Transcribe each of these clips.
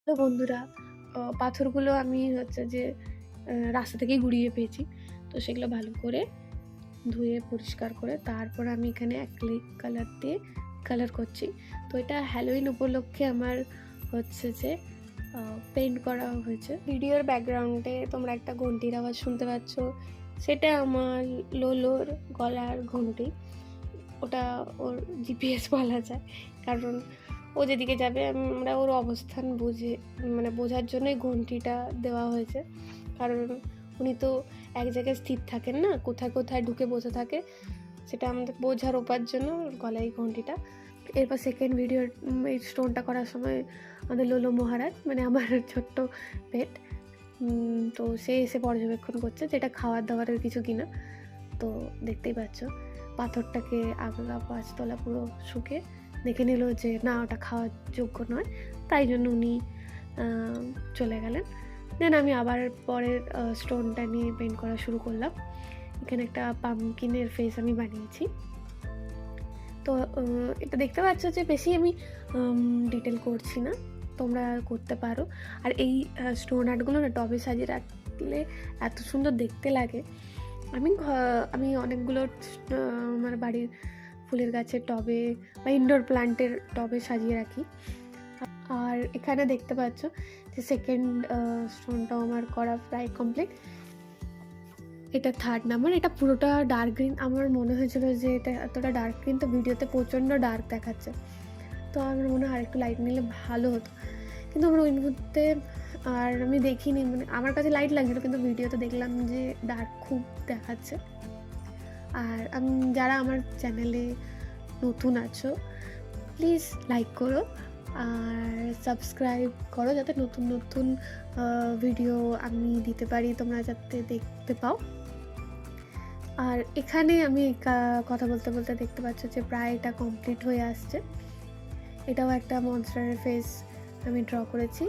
তো বন্ধুরা, পাথরগুলো আমি হচ্ছে যে রাস্তা থেকেই কুড়িয়ে পেয়েছি। তো সেগুলো ভালো করে ধুয়ে পরিষ্কার করে তারপর আমি এখানে অ্যাক্রিলিক কালার দিয়ে কালার করছি। তো এটা হ্যালোউইন উপলক্ষে আমার হচ্ছে যে পেইন্ট করা হয়েছে। ভিডিওর ব্যাকগ্রাউন্ডে তোমরা একটা ঘন্টির আওয়াজ শুনতে পাচ্ছ, সেটা আমার লোলোর গলার ঘন্টি। ওটা ওর জিপিএস বলা যায়, কারণ ও যেদিকে যাবে আমরা ওর অবস্থান বুঝে বোঝার জন্যই ঘন্টিটা দেওয়া হয়েছে। কারণ উনি তো এক জায়গায় স্থির থাকেন না, কোথায় কোথায় ঢুকে বসে থাকে, সেটা আমাদের বোঝার ওপার জন্য ওর গলায় এই ঘন্টিটা। এরপর সেকেন্ড ভিডিও এই স্টোনটা করার সময় আমাদের লোলো মহারাজ আমার ছোট্ট পেট, তো সে এসে পর্যবেক্ষণ করছে যেটা খাওয়ার দাওয়ারের কিছু কিনা। তো দেখতেই পাচ্ছ পাথরটাকে আগলা 5 তলা পুরো শুকে দেখে নিল যে না, ওটা খাওয়ার যোগ্য নয়, তাই জন্য উনি চলে গেলেন। দেন আমি আবার পরের স্টোনটা নিয়ে পেন্ট করা শুরু করলাম। এখানে একটা পাম্পকিনের ফেস আমি বানিয়েছি। তো এটা দেখতে পাচ্ছ যে বেশি আমি ডিটেল করছি না, তোমরা করতে পারো। আর এই স্টোন আর্টগুলো না টবে সাজিয়ে রাখলে এত সুন্দর দেখতে লাগে। আমি অনেকগুলো আমার বাড়ির ফুলের গাছের টবে বা ইনডোর প্ল্যান্টের টবে সাজিয়ে রাখি। আর এখানে দেখতে পাচ্ছ যে সেকেন্ড স্টোনটাও আমার করা প্রায় কমপ্লিট। এটা থার্ড নাম্বার। এটা পুরোটা ডার্ক গ্রিন। আমার মনে হয়েছিল যে এটা এতটা ডার্ক গ্রিন তো ভিডিওতে প্রচণ্ড ডার্ক দেখাচ্ছে, তো আমার মনে হয় আরেকটু লাইট নিলে ভালো হতো, কিন্তু আমার ওই মুহূর্তে আর আমি দেখিনি, আমার কাছে লাইট লাগছিলো, কিন্তু ভিডিওতে দেখলাম যে ডার্ক খুব দেখাচ্ছে। আর যারা আমার চ্যানেলে নতুন আছো প্লিজ লাইক করো আর সাবস্ক্রাইব করো, যাতে নতুন নতুন ভিডিও আমি দিতে পারি, তোমরা যাতে দেখতে পাও। আর এখানে আমি কথা বলতে বলতে দেখতে পাচ্ছ যে প্রায় এটা কমপ্লিট হয়ে আসছে। এটাও একটা মনস্টারের ফেস আমি ড্র করেছি।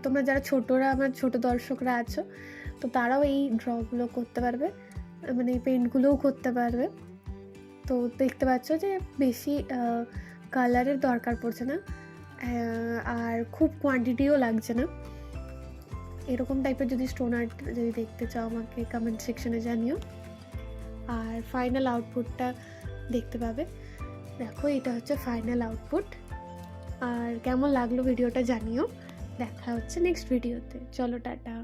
তোমরা যারা আমার ছোট দর্শকরা আছো, তো তারাও এই ড্রগুলো করতে পারবে, এই পেন্টগুলোও করতে পারবে। তো দেখতে পাচ্ছ যে বেশি কালারের দরকার পড়ছে না, আর খুব কোয়ান্টিটিও লাগছে না। এরকম টাইপের যদি স্টোন আর্ট যদি দেখতে চাও আমাকে কমেন্ট সেকশনে জানিও। আর ফাইনাল আউটপুটটা দেখতে পাবে। দেখো, এটা হচ্ছে ফাইনাল আউটপুট। আর কেমন লাগলো ভিডিওটা জানিও। দেখা হচ্ছে নেক্সট ভিডিওতে। চলো, টাটা।